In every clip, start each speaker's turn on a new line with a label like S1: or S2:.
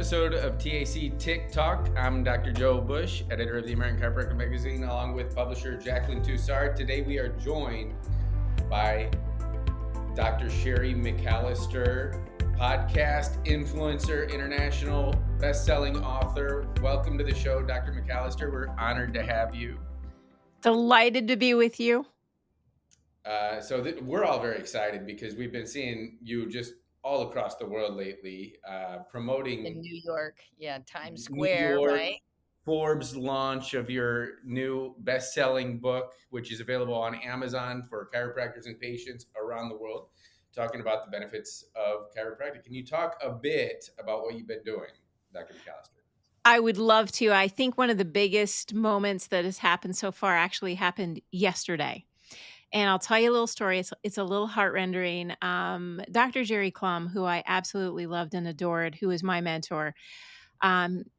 S1: episode of TAC Tic Talk. I'm Dr. Joe Bush, editor of the American Chiropractic Magazine, along with publisher Jacqueline Toussard. Today we are joined by Dr. Sherry McAllister, podcast influencer, international best-selling author. Welcome to the show, Dr. McAllister. We're honored to have you.
S2: Delighted to be with you.
S1: We're all very excited because we've been seeing you just all across the world lately, promoting
S3: In New York, yeah, Times
S1: New
S3: Square,
S1: York,
S3: right?
S1: Forbes launch of your new best-selling book, which is available on Amazon for chiropractors and patients around the world, talking about the benefits of chiropractic. Can you talk a bit about what you've been doing, Dr. McAllister?
S2: I would love to. I think one of the biggest moments that has happened so far actually happened yesterday. And I'll tell you a little story. It's a little heart-rendering. Dr. Jerry Clum, who I absolutely loved and adored, who is my mentor,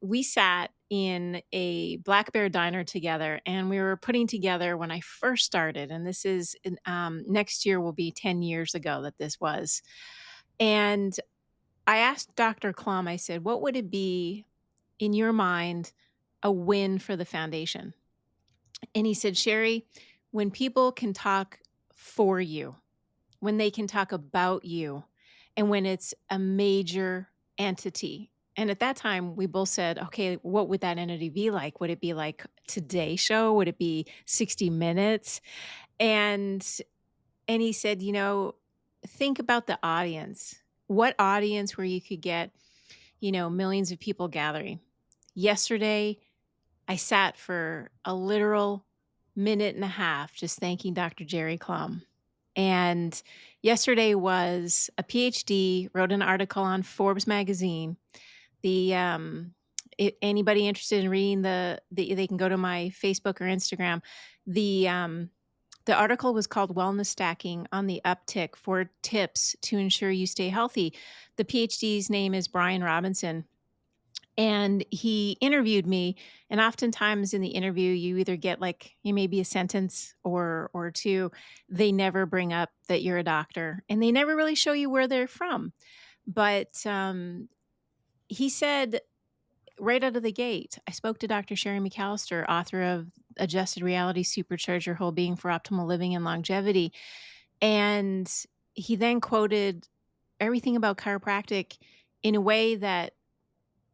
S2: we sat in a Black Bear diner together, and we were putting together when I first started. And this is next year will be 10 years ago that this was. And I asked Dr. Clum, I said, what would it be in your mind a win for the foundation? And he said, Sherry, when people can talk for you, when they can talk about you, and when it's a major entity. And at that time, we both said, okay, what would that entity be like? Would it be like Today Show? Would it be 60 Minutes? And he said, think about the audience. What audience where you could get, millions of people gathering? Yesterday, I sat for a literal minute and a half just thanking Dr. Jerry Clum. And yesterday was a PhD, wrote an article on Forbes magazine. Anybody interested in reading they can go to my Facebook or Instagram. The article was called Wellness Stacking on the Uptick, 4 Tips to Ensure You Stay Healthy. The PhD's name is Brian Robinson. And he interviewed me, and oftentimes in the interview, you either get maybe a sentence or two. They never bring up that you're a doctor, and they never really show you where they're from. But he said right out of the gate, I spoke to Dr. Sherry McAllister, author of Adjusted Reality, Supercharge Your Whole Being for Optimal Living and Longevity. And he then quoted everything about chiropractic in a way that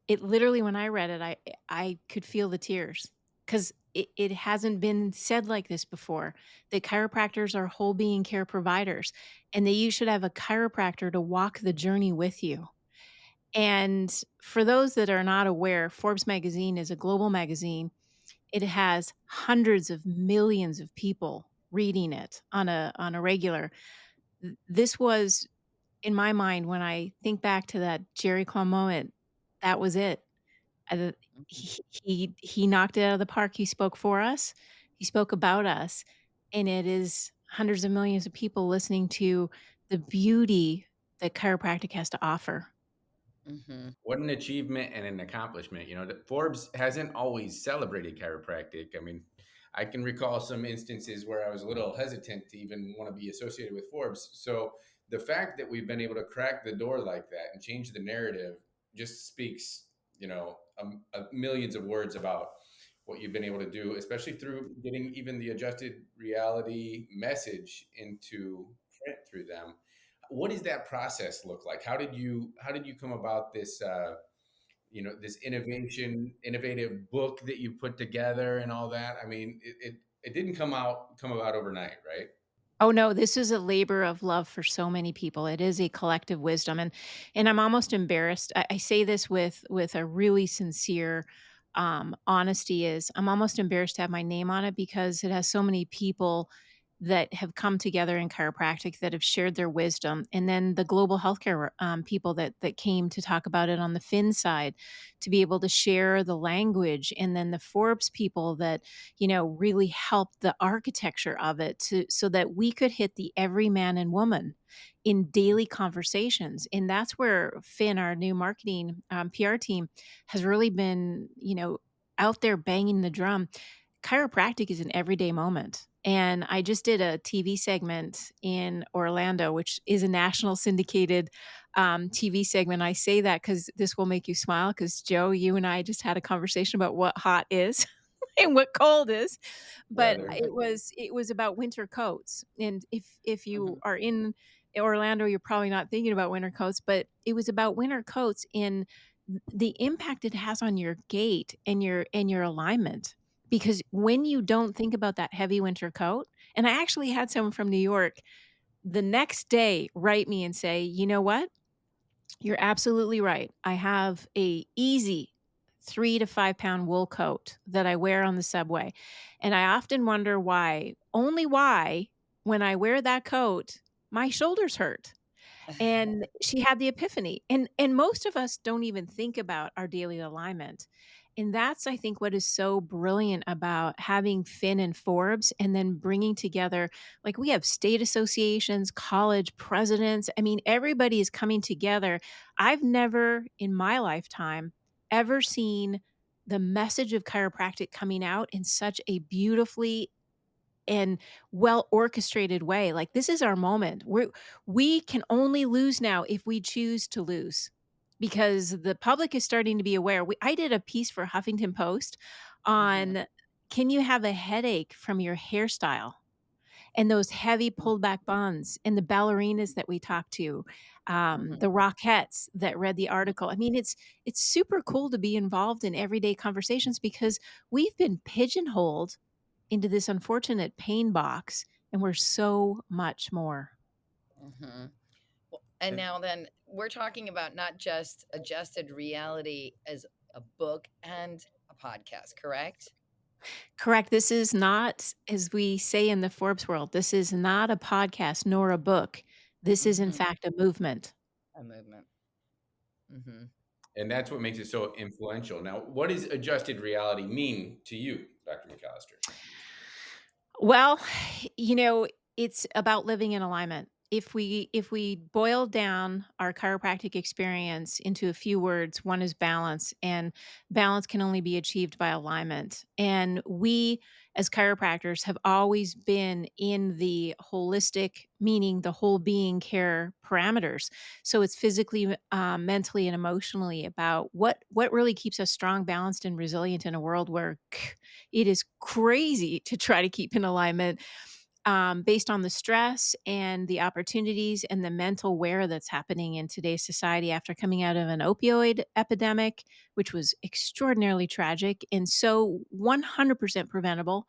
S2: it literally, when I read it, I could feel the tears because it hasn't been said like this before, that chiropractors are whole being care providers and that you should have a chiropractor to walk the journey with you. And for those that are not aware, Forbes magazine is a global magazine. It has hundreds of millions of people reading it on a regular. This was, in my mind, when I think back to that Jerry Clum moment, that was it. Uh, he knocked it out of the park. He spoke for us. He spoke about us, and it is hundreds of millions of people listening to the beauty that chiropractic has to offer.
S3: Mm-hmm.
S1: What an achievement and an accomplishment. That Forbes hasn't always celebrated chiropractic. I mean, I can recall some instances where I was a little hesitant to even want to be associated with Forbes. So the fact that we've been able to crack the door like that and change the narrative just speaks, millions of words about what you've been able to do, especially through getting even the adjusted reality message into print through them. What does that process look like? How did you come about this this innovative book that you put together and all that? I mean, it didn't come about overnight, right?
S2: Oh, no, this is a labor of love for so many people. It is a collective wisdom, and I'm almost embarrassed. I say this with a really sincere, honesty is I'm almost embarrassed to have my name on it because it has so many people that have come together in chiropractic that have shared their wisdom, and then the global healthcare, people that came to talk about it on the Fin side to be able to share the language, and then the Forbes people that really helped the architecture of it so that we could hit the every man and woman in daily conversations. And that's where Finn, our new marketing PR team, has really been, out there banging the drum. chiropractic is an everyday moment. And I just did a TV segment in Orlando, which is a national syndicated TV segment. I say that because this will make you smile. Because Joe, you and I just had a conversation about what hot is and what cold is. But
S1: Weather.
S2: it was about winter coats. And if you
S3: Mhm.
S2: are in Orlando, you're probably not thinking about winter coats, but it was about winter coats in the impact it has on your gait and your alignment. Because when you don't think about that heavy winter coat, and I actually had someone from New York the next day write me and say, "You know what? You're absolutely right. I have a easy 3 to 5 pound wool coat that I wear on the subway, and I often wonder why, only why, when I wear that coat, my shoulders hurt." And she had the epiphany, and most of us don't even think about our daily alignment, and that's, I think, what is so brilliant about having Finn and Forbes and then bringing together, like, we have state associations, college presidents, I mean, everybody is coming together. I've never in my lifetime ever seen the message of chiropractic coming out in such a beautifully and well orchestrated way. Like, this is our moment. We can only lose now if we choose to lose, because the public is starting to be aware. I did a piece for Huffington Post
S3: Mhm.
S2: on, can you have a headache from your hairstyle and those heavy pulled back buns and the ballerinas that we talked to,
S3: Mhm.
S2: the Rockettes that read the article. I mean, it's super cool to be involved in everyday conversations because we've been pigeonholed into this unfortunate pain box, and we're so much more.
S3: Mhm. Well, and
S1: And
S3: now then, we're talking about not just adjusted reality as a book and a podcast, correct?
S2: Correct. This is not, as we say in the Forbes world, this is not a podcast nor a book. This is, in
S3: Mhm.
S2: fact, a movement.
S3: A movement. Mhm.
S1: and that's what makes it so influential. Now, what does adjusted reality mean to you, Dr. McAllister?
S2: Well, you know, it's about living in alignment. If we boil down our chiropractic experience into a few words, one is balance, and balance can only be achieved by alignment. And we as chiropractors have always been in the holistic, meaning the whole being care parameters. So it's physically, mentally, and emotionally about what really keeps us strong, balanced, and resilient in a world where it is crazy to try to keep in alignment, based on the stress and the opportunities and the mental wear that's happening in today's society after coming out of an opioid epidemic, which was extraordinarily tragic and so 100% preventable.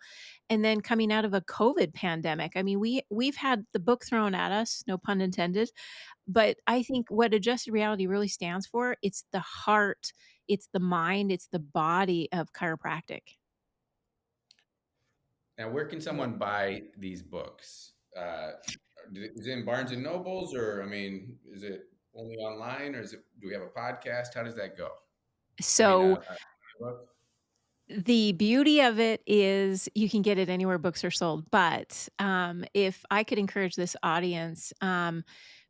S2: And then coming out of a COVID pandemic. I mean, we've had the book thrown at us, no pun intended. But I think what adjusted reality really stands for, it's the heart, it's the mind, it's the body of chiropractic.
S1: Now, where can
S3: Well,
S1: someone buy these books? Is it in Barnes and Nobles, or I mean, is it only online, or do we have a podcast? How does that go? I mean,
S2: So
S1: a book.
S2: the beauty of it is you can get it anywhere books are sold, but, if I could encourage this audience,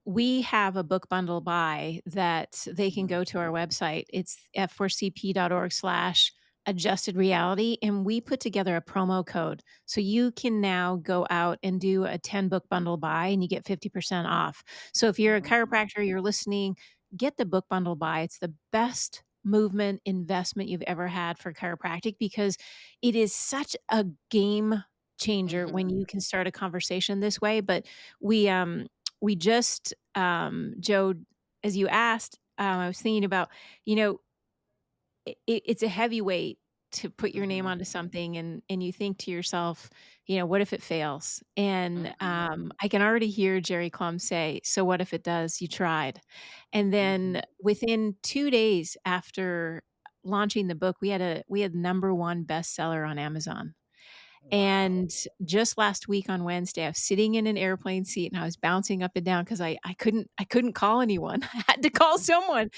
S2: we have a book bundle buy that they can
S3: mhm,
S2: go to our website. It's f4cp.org/adjusted reality, and we put together a promo code. So you can now go out and do a 10-book bundle buy, and you get 50% off. So if you're a
S3: mhm,
S2: chiropractor, you're listening, get the book bundle buy. It's the best movement investment you've ever had for chiropractic because it is such a game changer
S3: mhm,
S2: when you can start a conversation this way. But we just, Joe, as you asked, I was thinking about, you know, it's a heavy weight to put your name
S3: mhm,
S2: onto something, and you think to yourself, you know, what if it fails? And
S3: mhm,
S2: I can already hear Jerry Clum say, so what if it does? You tried. And then
S3: mhm.
S2: within 2 days after launching the book, we had number one bestseller on Amazon.
S3: Wow.
S2: And just last week on Wednesday, I was sitting in an airplane seat and I was bouncing up and down because I couldn't call anyone. I had to call someone.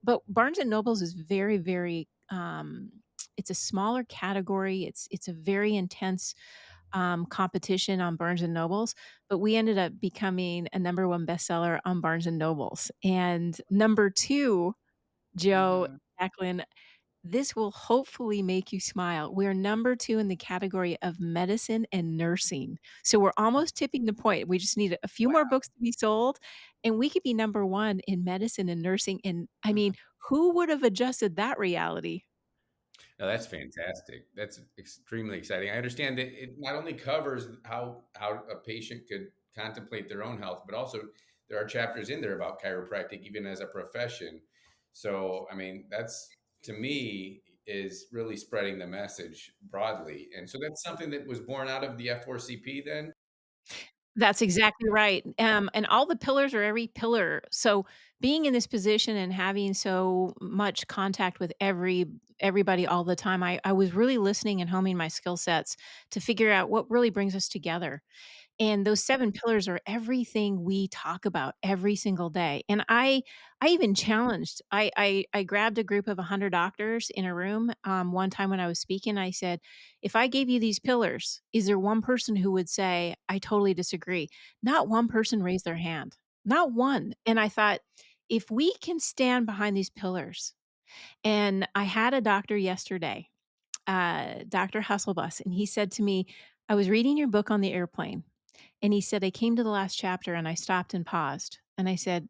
S2: But Barnes& and Nobles is very, very, it's a smaller category. It's a very intense, competition on Barnes& and Nobles, but we ended up becoming a number one bestseller on Barnes& and Nobles. And number two, Joe,
S3: Mhm,
S2: Jacqueline, This will hopefully make you smile. We're number 2 in the category of medicine and nursing. So we're almost tipping the point. We just need a few more
S1: Wow.
S2: books to be sold, and we could be number 1 in medicine and nursing, and I
S1: Uh-huh.
S2: mean, who would have adjusted that reality?
S1: No, that's fantastic. That's extremely exciting. I understand that it not only covers how a patient could contemplate their own health, but also there are chapters in there about chiropractic, even as a profession. So, I mean, that's to me is really spreading the message broadly. And so that's something that was born out of the F4CP then.
S2: That's exactly right, and all the pillars are every pillar. So, being in this position and having so much contact with everybody all the time, I was really listening and homing my skill sets to figure out what really brings us together. And those 7 pillars are everything we talk about every single day. And I even challenged I grabbed a group of 100 doctors in a room, one time when I was speaking, I said, "If I gave you these pillars, is there one person who would say, 'I totally disagree?'" Not one person raised their hand. Not one. And I thought, if we can stand behind these pillars, and I had a doctor yesterday, Dr. Hustlebus, and he said to me, "I was reading your book on the airplane." And he said, "I came to the last chapter and I stopped and paused." And I said,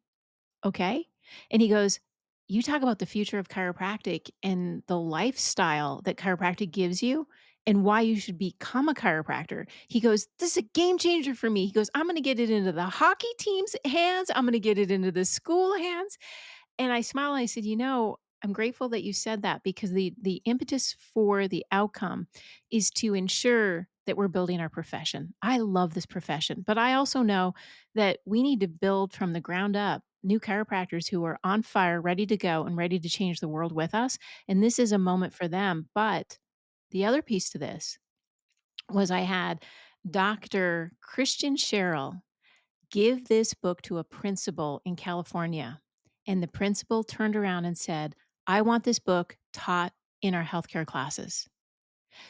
S2: "Okay." And he goes, "You talk about the future of chiropractic and the lifestyle that chiropractic gives you and why you should become a chiropractor." He goes, "This is a game changer for me." He goes, "I'm going to get it into the hockey team's hands. I'm going to get it into the school hands." And I smiled and I said, I'm grateful that you said that because the impetus for the outcome is to ensure that we're building our profession. I love this profession, but I also know that we need to build from the ground up new chiropractors who are on fire, ready to go and ready to change the world with us. And this is a moment for them. But the other piece to this was I had Dr. Christian Sherrill give this book to a principal in California. And the principal turned around and said, "I want this book taught in our healthcare classes."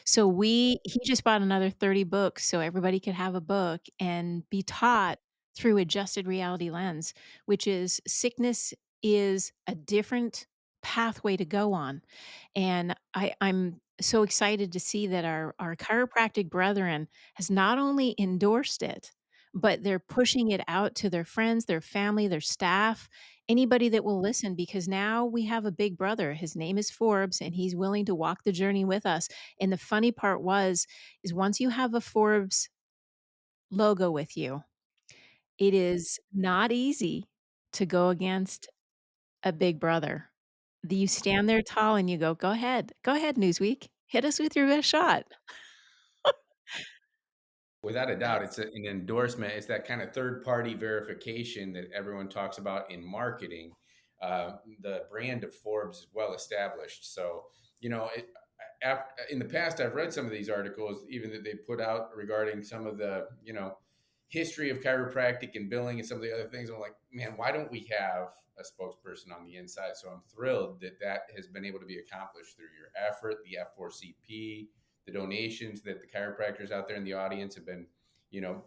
S2: So he just bought another 30 books so everybody could have a book and be taught through adjusted reality lens, which is sickness is a different pathway to go on. And I'm so excited to see that our chiropractic brethren has not only endorsed it, but they're pushing it out to their friends, their family, their staff, anybody that will listen, because now we have a big brother. His name is Forbes, and he's willing to walk the journey with us. And the funny part is once you have a Forbes logo with you, it is not easy to go against a big brother. You stand there tall and you go ahead, Newsweek, hit us with your best shot."
S1: Without a doubt,
S3: That's
S1: it's an endorsement. It's that kind of third party verification that everyone talks about in marketing. The brand of Forbes is well established. So, in the past, I've read some of these articles, even that they put out regarding some of the, history of chiropractic and billing and some of the other things. I'm like, man, why don't we have a spokesperson on the inside? So I'm thrilled that that has been able to be accomplished through your effort, the F4CP, the donations that the chiropractors out there in the audience have been,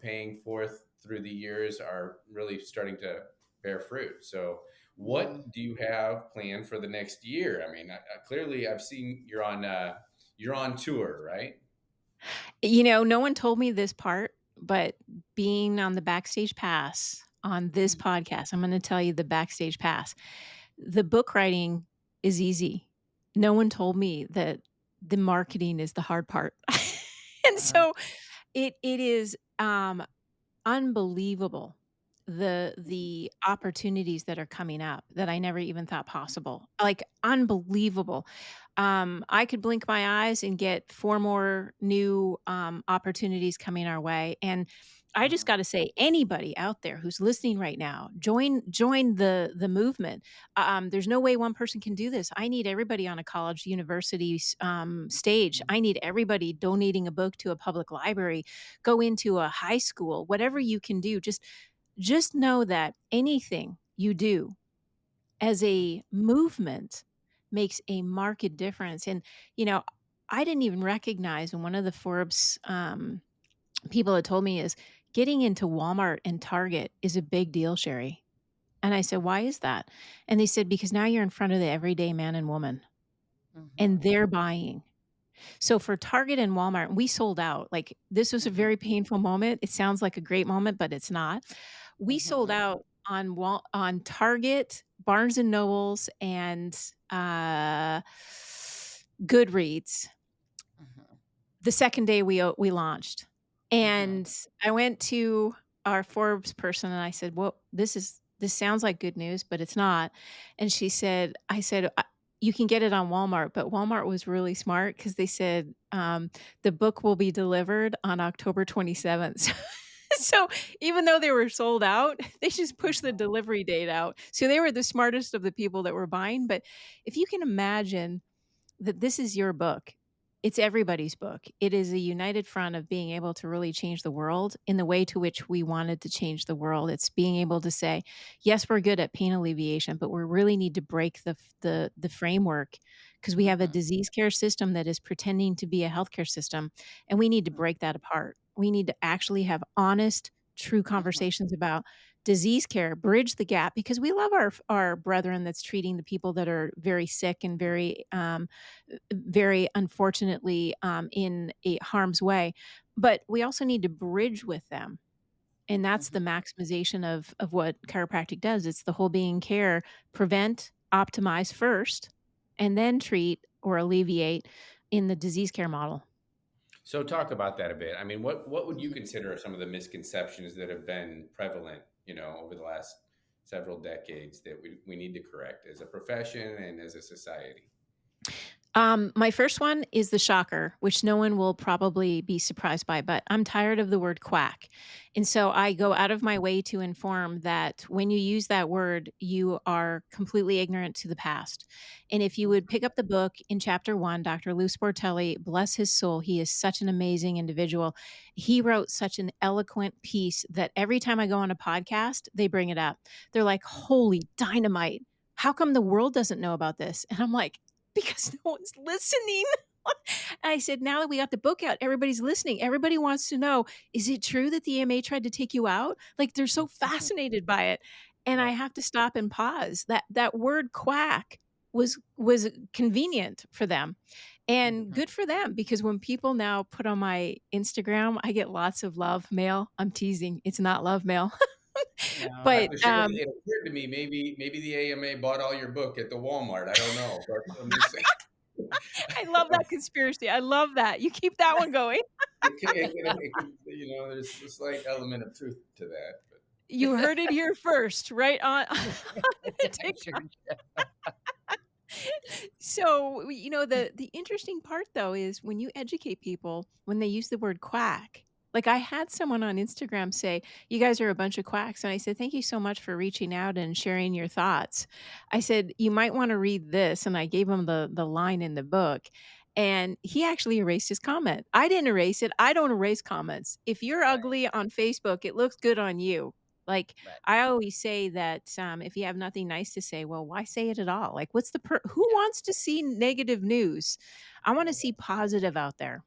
S1: paying forth through the years are really starting to bear fruit. So,
S3: mm,
S1: what do you have planned for the next year? I mean, clearly, I've seen you're on tour, right?
S2: No one told me this part, but being on the Backstage Pass on this
S3: mm,
S2: podcast, I'm gonna tell you the Backstage Pass. The book writing is easy. No one told me that the marketing is the hard part. And
S3: uh-huh,
S2: so it is, unbelievable the opportunities that are coming up that I never even thought possible. Like, unbelievable. I could blink my eyes and get 4 more new, opportunities coming our way, and I just
S3: uh-huh,
S2: gotta say, anybody out there who's listening right now, join the movement. There's no way one person can do this. I need everybody on a college, university stage.
S3: mhm,
S2: I need everybody donating a book to a public library, go into a high school, whatever you can do. Just know that anything you do as a movement makes a marked difference. And, you know, I didn't even recognize, and one of the Forbes people had told me is getting into Walmart and Target is a big deal, Sherry. And I said, "Why is that?" And they said, "Because now you're in front of the everyday man and woman." and
S3: Mhm.
S2: they're buying. So for Target and Walmart, we sold out. Like, this was a
S3: Mhm.
S2: very painful moment. It sounds like a great moment, but it's not. We sold
S3: Mhm.
S2: out on Target, Barnes& and Nobles, and, Goodreads
S3: Mhm.
S2: the second day we launched.
S3: Mhm.
S2: And I went to our Forbes person and I said, "Well, this sounds like good news, but it's not." And she said I said, You can get it on Walmart." But Walmart was really smart because they said, "The book will be delivered on October 27th." So even though they were sold out, they just pushed the
S3: Mhm.
S2: delivery date out. So they were the smartest of the people that were buying. But if you can imagine that this is your book. It's everybody's book. It is a united front of being able to really change the world in the way to which we wanted to change the world. It's being able to say, yes, we're good at pain alleviation, but we really need to break the framework because we have a
S3: Mhm.
S2: disease care system that is pretending to be a healthcare system, and we need to
S3: Mhm.
S2: break that apart. We need to actually have honest, true
S3: Mhm.
S2: conversations about disease care, bridge the gap because we love our brethren that's treating the people that are very sick and very unfortunately in a harm's way. But we also need to bridge with them. And that's the
S3: Mhm.
S2: maximization of what chiropractic does. It's the whole being care, prevent, optimize first, and then treat or alleviate in the disease care model.
S1: So talk about that a bit. I mean, what would you
S3: Mhm.
S1: consider some of the misconceptions that have been prevalent, over the last several decades that we need to correct as a profession and as a society?
S2: My first one is the shocker, which no one will probably be surprised by, but I'm tired of the word quack. And so I go out of my way to inform that when you use that word, you are completely ignorant to the past. And if you would
S3: Mhm.
S2: pick up the book in chapter one, Dr. Lou Sportelli, bless his soul, he is such an amazing individual. He wrote such an eloquent piece that every time I go on a podcast, they bring it up. They're like, holy dynamite. How come the world doesn't know about this? And I'm like, because no one's listening. And I said, now that we got the book out, everybody's listening. Everybody wants to know, is it true that the AMA tried to take you out? Like they're so
S3: Mhm.
S2: fascinated by it. And I
S3: Right.
S2: have to stop and pause. That word quack was convenient for them. And
S3: Mhm.
S2: good for them because when people now put on my Instagram, I get lots of love mail. I'm teasing. It's not love mail.
S3: No,
S1: I
S2: But
S1: for sure, it occurred to me maybe the AMA bought all your book at the Walmart. I don't know, but I'm just saying.
S2: I love that conspiracy. I love that. You keep that one going.
S1: There's a slight element of truth to that. But
S2: You heard it here first, right on the
S3: yeah, sure.
S2: TikTok. So, the interesting part though is when you educate people, when they use the word quack, like I had someone on Instagram say, "You guys are a bunch of quacks." And I said, "Thank you so much for reaching out and sharing your thoughts." I said, "You might want to read this." And I gave him the line in the book. And he actually erased his comment. I didn't erase it. I don't erase comments. If you're
S3: Right.
S2: ugly on Facebook, it looks good on you. Like
S3: Right.
S2: I always say that, if you have nothing nice to say, well, why say it at all? Like, who
S3: Yeah.
S2: wants to see negative news? I want to see positive out there.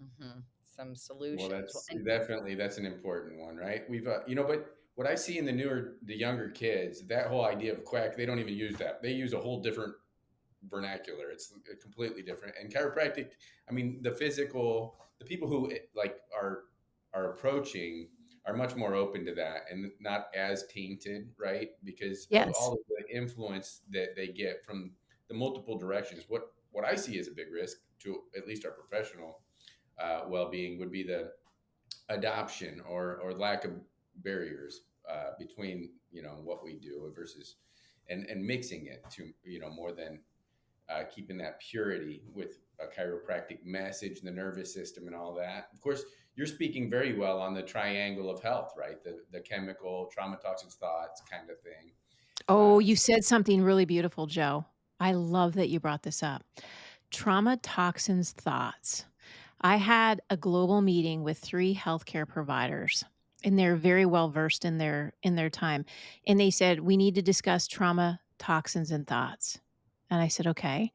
S3: Mhm. Some
S1: well,
S3: solutions. Well,
S1: that's
S3: and
S1: definitely that's an important one, right? But what I see in the younger kids, that whole idea of quack, they don't even use that. They use a whole different vernacular. It's completely different. And chiropractic, I mean, the people who are approaching are much more open to that and not as tainted, right? Because of
S2: Yes.
S1: all of the influence that they get from the multiple directions. What I see as a big risk to at least our professional well-being would be the adoption or lack of barriers between what we do versus and mixing it to more than keeping that purity with a chiropractic message, the nervous system, and all that. Of course, you're speaking very well on the triangle of health, right? The chemical, trauma, toxins, thoughts kind of thing.
S2: Oh, you
S1: So,
S2: said something really beautiful, Joe. I love that you brought this up. Trauma, toxins, thoughts. I had a global meeting with three healthcare providers, and they're very well versed in their time. And they said, we need to discuss trauma, toxins, and thoughts. And I said, okay.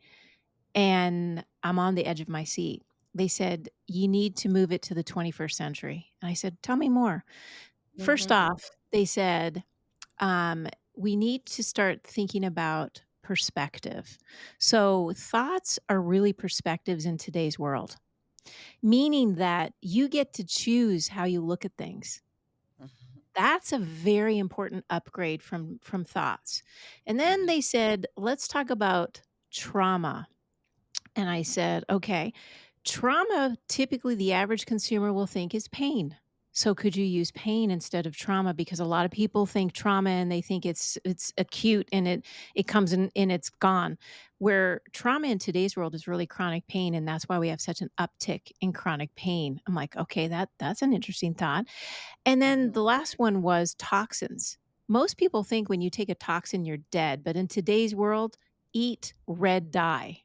S2: And I'm on the edge of my seat. They said, "You need to move it to the 21st century." And I said, "Tell me more." First
S3: Mhm.
S2: off, they said, "We need to start thinking about perspective. So, thoughts are really perspectives in today's world, meaning that you get to choose how you look at things.
S3: Mhm.
S2: That's a very important upgrade from thoughts. And then
S1: Mhm.
S2: they said, "Let's talk about trauma." And I said, "Okay, trauma, typically the average consumer will think is pain. So could you use pain instead of trauma? Because a lot of people think trauma and they think it's acute and it comes in and it's gone. Where trauma in today's world is really chronic pain, and that's why we have such an uptick in chronic pain." I'm like, okay, that's an interesting thought. And then
S3: Mhm.
S2: the last one was toxins. Most people think when you take a toxin, you're dead. But in today's world, eat red dye.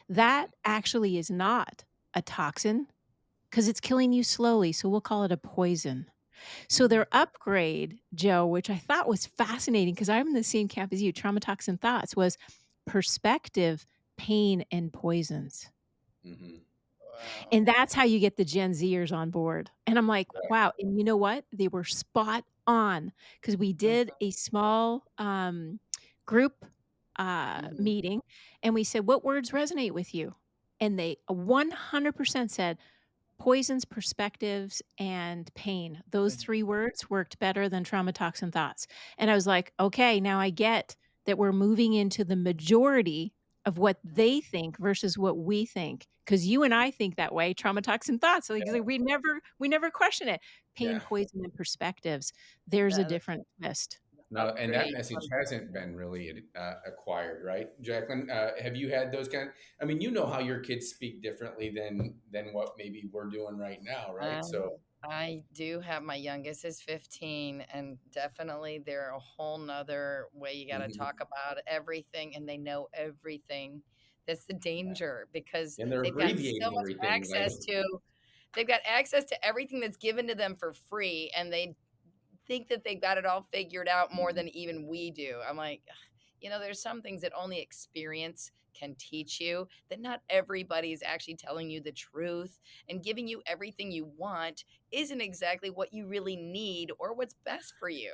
S2: That
S1: Mhm.
S2: actually is not a toxin because it's killing you slowly. So we'll call it a poison. So
S3: Mhm.
S2: their upgrade, Joe, which I thought was fascinating because I'm in the same camp as you, trauma, toxin, thoughts, was perspective, pain, and poisons.
S1: Mhm.
S3: Wow.
S2: And that's how you get the Gen Zers on board. And I'm like,
S1: Right.
S2: wow. And you know what? They were spot on because we did
S3: Mhm.
S2: a small group
S3: Mhm.
S2: meeting and we said, what words resonate with you? And they 100% said, poisons, perspectives, and pain. Those
S3: Mhm.
S2: 3 words worked better than trauma, toxin, thoughts. And I was like, "Okay, now I get that we're moving into the majority of what they think versus what we think." Because you and I think that way, trauma, toxin, thoughts. Like,
S1: Yeah.
S2: we never question it. Pain,
S1: Yeah.
S2: poison, and perspectives. There's a
S3: That
S2: different twist.
S1: No, and that
S3: upgrade
S1: message
S3: from
S1: hasn't been really acquired, right, Jacqueline? Have you had those kind? I mean, you know how your kids speak differently than what maybe we're doing right now, right?
S3: um,
S1: So,
S3: I do have my youngest is 15, and definitely they're a whole nother way you gotta talk
S1: mhm.
S3: about everything, and they know everything. That's the danger because
S1: And they're
S3: they've got so
S1: abbreviating
S3: much
S1: everything, like,
S3: access to they've got access to everything that's given to them for free, and they think that they've got it all figured out more
S1: mhm.
S3: than even we do. I'm like, "Ugh," there's some things that only experience can teach you, that not everybody's actually telling you the truth and giving you everything you want isn't exactly what you really need or what's best for you.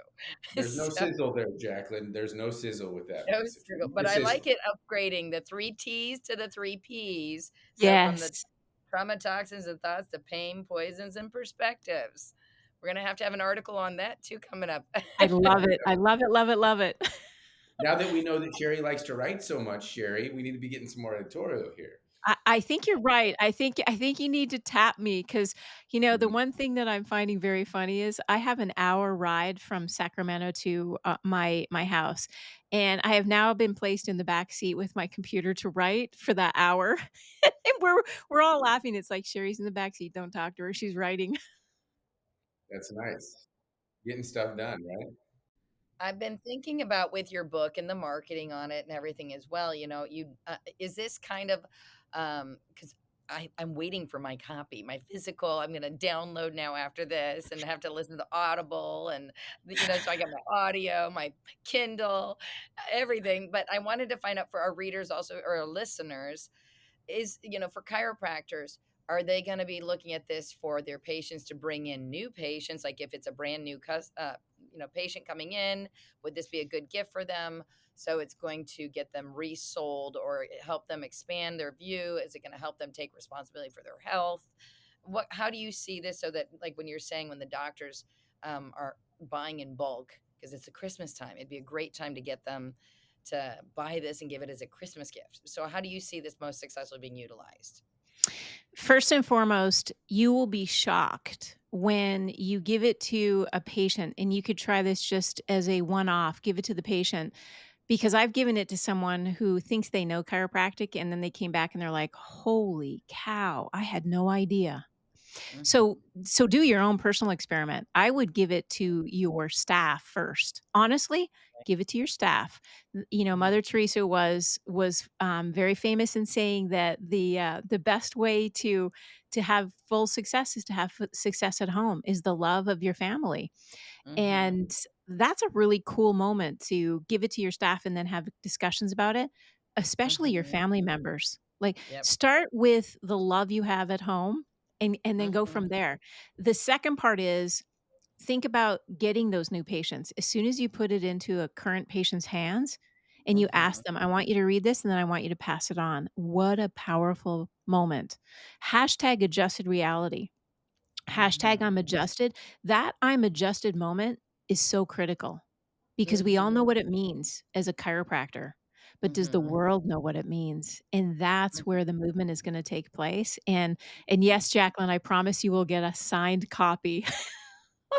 S1: There's no
S3: So,
S1: sizzle there, Jacqueline. There's no sizzle with that
S3: no
S1: message. We
S3: struggle.
S1: need the
S3: But I like
S1: sizzle.
S3: it upgrading the three T's to the three P's. So from the
S2: Yes.
S3: trauma, toxins, and thoughts to pain, poisons, and perspectives. We're going to have an article on that too coming up.
S2: I love it. I love it, love it, love it.
S1: Now that we know that Sherry likes to write so much, Sherry, we need to be getting some more editorial here.
S2: I think you're right. I think you need to tap me because the
S1: Mhm.
S2: one thing that I'm finding very funny is I have an hour ride from Sacramento to, my house, and I have now been placed in the back seat with my computer to write for that hour, and we're all laughing. It's like, "Sherry's in the back seat, don't talk to her, she's writing."
S1: That's nice. Getting stuff done, right?
S3: I've been thinking about with your book and the marketing on it and everything as well, is this kind of, because I'm waiting for my copy, my physical. I'm going to download now after this and have to listen to Audible and, so I got my audio, my Kindle, everything. But I wanted to find out for our readers also, or our listeners, is for chiropractors, are they going to be looking at this for their patients to bring in new patients, like if it's a brand new patient coming in, would this be a good gift for them, so it's going to get them resold or help them expand their view? Is it going to help them take responsibility for their health? How do you see this, so that, like, when you're saying when the doctors are buying in bulk, because it's a Christmas time, it'd be a great time to get them to buy this and give it as a Christmas gift. So how do you see this most successfully being utilized?
S2: First and foremost, you will be shocked when you give it to a patient, and you could try this just as a one-off, give it to the patient, because I've given it to someone who thinks they know chiropractic, and then they came back and they're like, "Holy cow, I had no idea." So
S3: Mhm.
S2: so do your own personal experiment. I would give it to your staff first. Honestly, give it to your staff.
S3: Mhm.
S2: Mother Teresa was very famous in saying that the best way to have full success is to have success at home, is the love of your family.
S3: Mhm.
S2: And that's a really cool moment to give it to your staff and then have discussions about it, especially your
S3: Mhm.
S2: family members. Like,
S3: Yep.
S2: start with the love you have at home and then go
S3: Mhm.
S2: from there. The second part is, think about getting those new patients. As soon as you put it into a current patient's hands, and you
S3: Mhm.
S2: ask them, "I want you to read this, and then I want you to pass it on." What a powerful moment. Hashtag adjusted reality. Hashtag
S3: Mhm.
S2: I'm adjusted. That I'm adjusted moment is so critical because we all know
S3: Mhm.
S2: what it means as a chiropractor, but does the
S3: Mhm.
S2: world know what it means? And that's
S3: Mhm.
S2: where the movement is gonna take place, and yes, Jacqueline, I promise you will get a signed copy.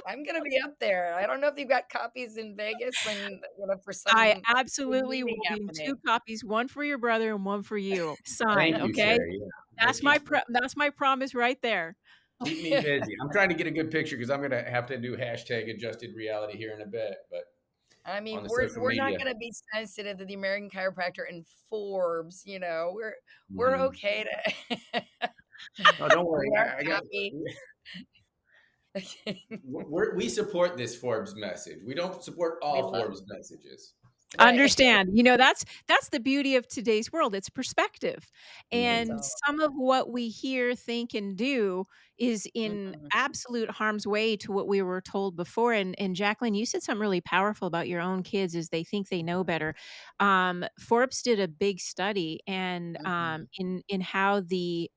S3: I'm gonna be up there. I don't know if you've got copies in Vegas when for
S2: I
S3: some big
S2: absolutely
S3: meeting
S2: will be 2
S3: happening.
S2: copies, 1 for your brother and 1 for you, signed,
S1: Thank you,
S2: okay?
S1: Sherry. Yeah, that
S2: That's my promise right there.
S1: keep me busy. I'm trying to get a good picture because I'm gonna have to do hashtag adjusted reality here in a bit, but
S3: I
S1: on
S3: mean,
S1: the
S3: we're
S1: social
S3: we're not
S1: media.
S3: gonna be sensitive to the American Chiropractor and Forbes, we're
S1: Mhm.
S3: okay to
S1: No, don't worry.
S3: get our
S1: I got.
S3: copy.
S1: We support this Forbes message. We don't support
S3: We
S1: all
S3: love
S1: Forbes messages.
S3: right.
S2: Understand. That's the beauty of today's world, it's perspective,
S3: It's
S1: Mhm.
S2: and
S3: all
S2: some of what we hear, think, and do is in
S3: mhm,
S2: absolute harm's way to what we were told before, and Jacqueline, you said something really powerful about your own kids is they think they know better. Forbes did a big study and,
S3: mhm,
S2: in how the,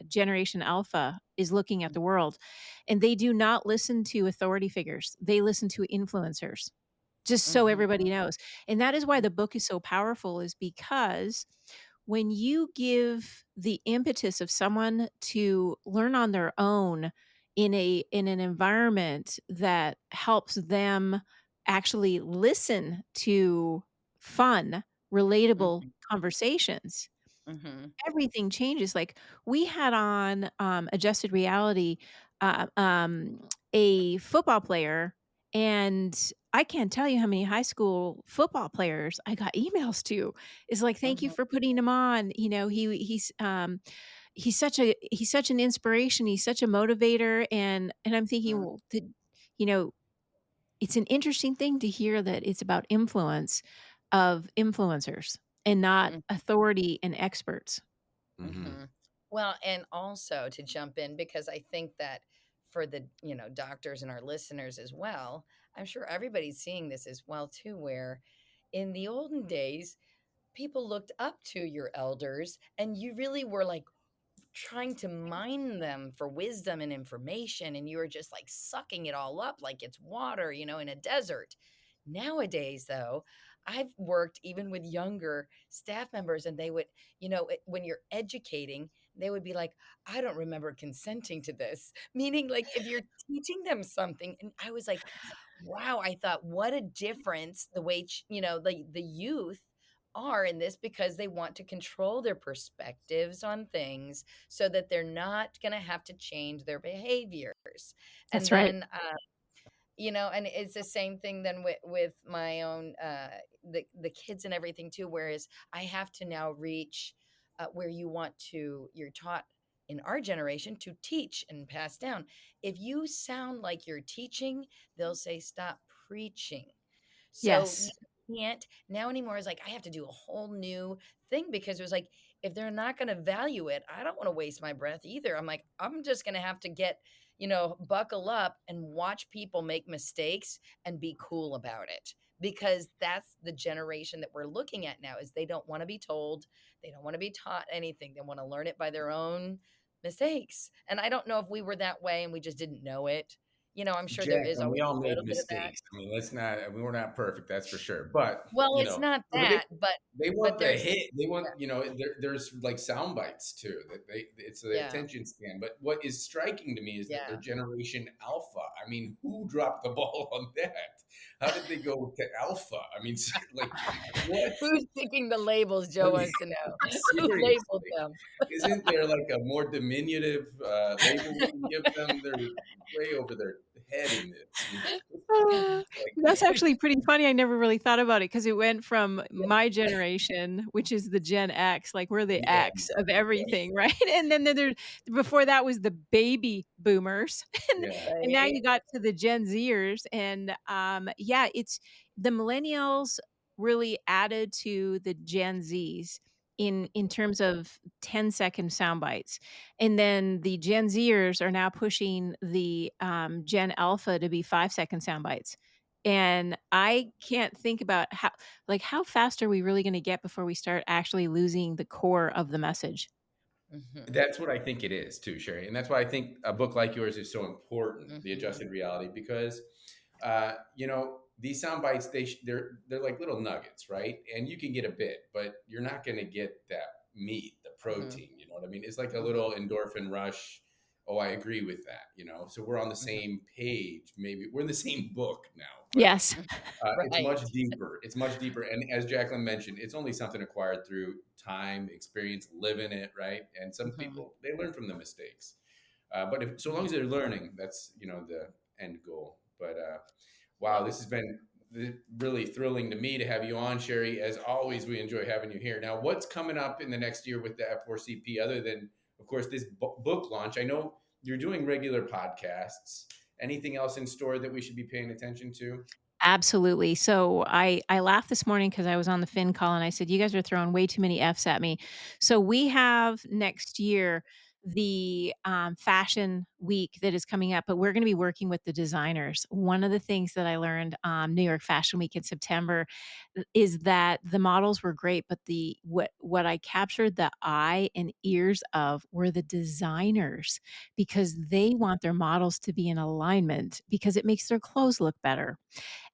S2: Generation Alpha is looking at the world, and they do not listen to authority figures, they listen to influencers. Just so
S3: mhm,
S2: everybody knows. And that is why
S3: mhm,
S2: the book is so powerful is because when you give the impetus of someone to learn on their own in an environment that helps them actually listen to fun, relatable
S3: mhm,
S2: conversations,
S3: mhm,
S2: everything changes. Like, we had on, Adjusted Reality, uh, um, a football player, and I can't tell you how many high school football players I got emails to. Is like, "Thank you
S3: mhm,
S2: for putting him on." He's such an inspiration, he's such a motivator, and I'm thinking,
S3: mhm,
S2: "Well, you know, it's an interesting thing to hear that it's about influence of influencers and not
S3: mhm.
S2: authority and experts."
S1: Mhm.
S3: Mhm. Well, and also to jump in because I think that for the, doctors and our listeners as well, I'm sure everybody's seeing this as well too, where in the olden days, people looked up to your elders and you really were like trying to mine them for wisdom and information, and you were just like sucking it all up like it's water, in a desert. Nowadays, though, I've worked even with younger staff members, and they would, when you're educating, they would be like, I don't remember consenting to this. Meaning, like, if you're teaching them something, and I was like, wow, I thought, what a difference the way, the youth are in this because they want to control their perspectives on things so that they're not going to have to change their behaviors. And
S2: That's right.
S3: then, and it's the same thing then with my own the kids and everything too. Whereas I have to now reach where you're taught in our generation to teach and pass down. If you sound like you're teaching, they'll say stop preaching. So you
S2: Yes.
S3: can't now anymore. It's like I have to do a whole new thing because it was like, if they're not going to value it, I don't want to waste my breath either. I'm like, I'm just going to have to buckle up and watch people make mistakes and be cool about it because that's the generation that we're looking at now is they don't want to be told, they don't want to be taught anything. They want to learn it by their own mistakes. And I don't know if we were that way and we just didn't know it. I'm sure there
S1: Jack,
S3: is
S1: and we
S3: always
S1: all
S3: a
S1: make
S3: little bit of that.
S1: mistakes. I mean, let's not. I mean, we're not perfect, that's for sure. But
S3: Well, it's not
S1: but
S3: that, but
S1: they
S3: but
S1: want the
S3: there's
S1: hit. They
S3: yeah,
S1: want there's like sound bites too. That it's the
S3: yeah,
S1: attention span. But what is striking to me is that they're
S3: yeah.
S1: Generation Alpha. I mean, who dropped the ball on that? How did they go to Alpha? I mean, like what?
S3: Who's picking the labels, Joe
S1: Like,
S3: wants to know. Who labeled
S1: seriously.
S3: them?
S1: Isn't there like a more diminutive label we can give them? They're way over their head in this. Like,
S2: That's actually pretty funny, I never really thought about it because it went from
S3: Yeah,
S2: my generation, which is the Gen X, like, we're the
S1: yeah,
S2: X of
S1: yeah,
S2: everything, right? And then there before that was the baby boomers,
S1: yeah.
S2: and now
S3: right?
S2: you got to the Gen Zers, and, yeah, it's the millennials really added to the Gen Zs in terms of 10-second sound bites, and then the Gen Zers are now pushing the, Gen Alpha to be 5-second sound bites. And I can't think about how fast are we really gonna get before we start actually losing the core of the message?
S3: Mhm.
S1: That's what I think it is too, Sherry, and that's why I think a book like yours is so important, The
S3: Mhm.
S1: Adjusted Reality, because these sound bites they're like little nuggets, right? And you can get a bit, but you're not going to get that meat, the
S3: Mhm.
S1: protein. You know what I mean? It's like a
S3: Mhm.
S1: little endorphin rush. Oh, I agree with that. So we're on the
S3: Mhm.
S1: same page. Maybe we're in the same book now, but
S2: Yes.
S1: it's
S3: Right.
S1: much deeper. It's much deeper. And as Jacqueline mentioned, it's only something acquired through time, experience, living it, right? And some
S3: Mhm.
S1: people, they learn from the mistakes. But so long
S3: Mhm.
S1: as they're learning, that's, the end goal. But wow,
S3: Yeah.
S1: this has been really thrilling to me to have you on, Sherry. As always, we enjoy having you here. Now, what's coming up in the next year with the F4CP other than, of course, this book launch? I know you're doing regular podcasts. Anything else in store that we should be paying attention to?
S2: Absolutely. So I laughed this morning because I was on the Fin call and I said, "You guys are throwing way too many Fs at me." So we have next year the fashion week that is coming up, but we're going to be working with the designers. One of the things that I learned New York Fashion Week in September is that the models were great, but the what I captured the eye and ears of were the designers because they want their models to be in alignment because it makes their clothes look better.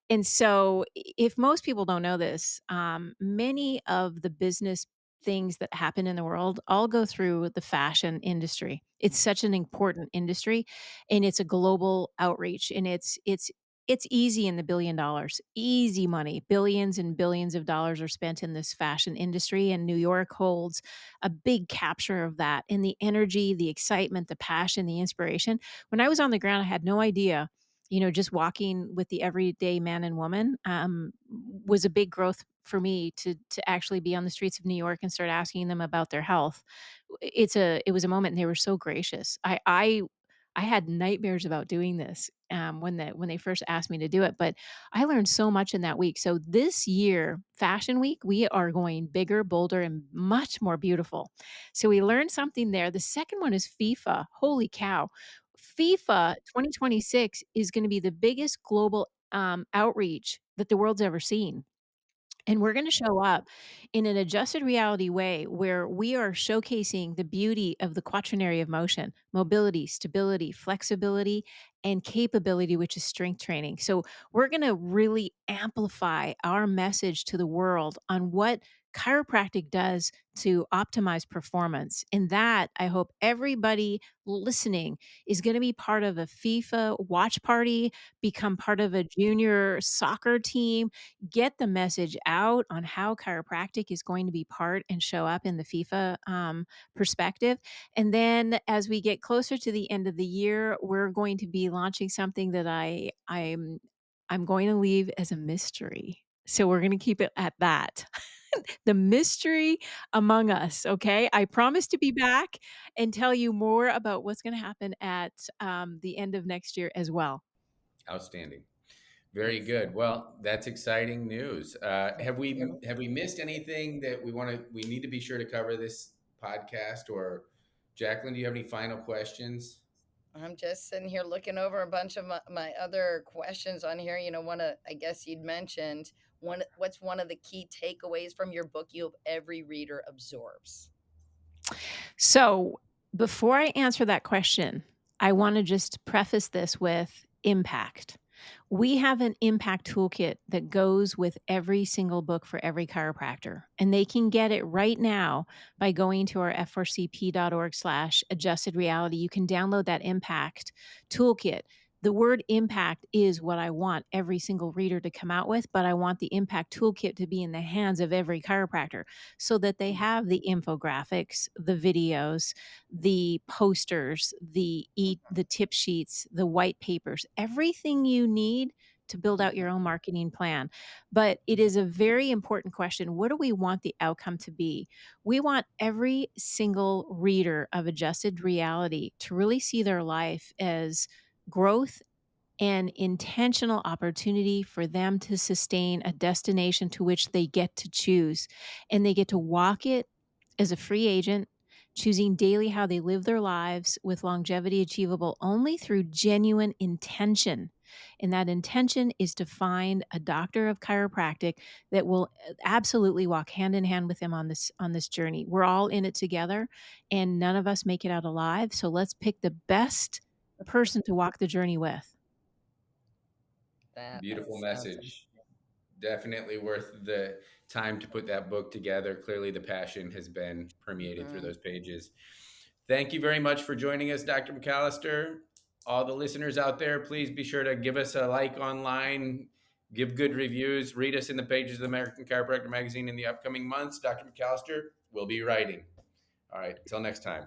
S2: And so, if most people don't know this, many of the business things that happen in the world all go through the fashion industry. It's such an important industry, and it's a global outreach, and it's easy in the $1 billion, easy money. Billions and billions of dollars are spent in this fashion industry, and New York holds a big capture of that. And the energy, the excitement, the passion, the inspiration. When I was on the ground, I had no idea, just walking with the everyday man and woman, was a big growth for me to actually be on the streets of New York and start asking them about their health. It was a moment, and they were so gracious. I had nightmares about doing this, when they first asked me to do it, but I learned so much in that week. So this year, Fashion Week, we are going bigger, bolder, and much more beautiful. So we learned something there. The second one is FIFA. Holy cow. FIFA 2026 is gonna be the biggest global, outreach that the world's ever seen. And we're gonna show up in an adjusted reality way where we are showcasing the beauty of the quaternary of motion, mobility, stability, flexibility, and capability, which is strength training. So we're gonna really amplify our message to the world on what chiropractic does to optimize performance. And that, I hope everybody listening is gonna be part of a FIFA watch party, become part of a junior soccer team, get the message out on how chiropractic is going to be part and show up in the FIFA perspective. And then as we get closer to the end of the year, we're going to be launching something that I'm going to leave as a mystery. So we're going to keep it at that. The mystery among us. Okay. I promise to be back and tell you more about what's going to happen at the end of next year as well.
S1: Outstanding. Very good.
S3: Excellent.
S1: Well, that's exciting news. Have we
S3: Mhm.
S1: have we missed anything that we need to be sure to cover this podcast? Or Jacqueline, do you have any final questions?
S3: I'm just sitting here looking over a bunch of my other questions on here. One of, I guess you'd mentioned what's one of the key takeaways from your book you hope every reader absorbs?
S2: So, before I answer that question, I want to just preface this with impact. We have an impact toolkit that goes with every single book for every chiropractor, and they can get it right now by going to our f4cp.org/adjusted reality. You can download that impact toolkit. The word impact is what I want every single reader to come out with, but I want the impact toolkit to be in the hands of every chiropractor so that they have the infographics, the videos, the posters, the tip sheets, the white papers, everything you need to build out
S3: Mhm.
S2: your own marketing plan. But it is a very important question. What do we want the outcome to be? We want every single reader of Adjusted Reality to really see their life as growth and intentional opportunity for them to sustain a destination to which they get to choose. And they get to walk it as a free agent, choosing daily how they live their lives with longevity achievable only through genuine intention. And that intention is to find a doctor of chiropractic that will absolutely walk hand in hand with them on this journey. We're all in it together and none of us make it out alive. So let's pick the best person to walk the journey with.
S3: That
S1: Beautiful
S3: sounds
S1: message. Definitely worth the time to put that book together. Clearly, the passion has been permeated through
S3: mhm.
S1: those pages. Thank you very much for joining us, Dr. McAllister. All the listeners out there, please be sure to give us a like online, give good reviews, read us in the pages of the American Chiropractor magazine in the upcoming months. Dr. McAllister will be writing. All right, until next time.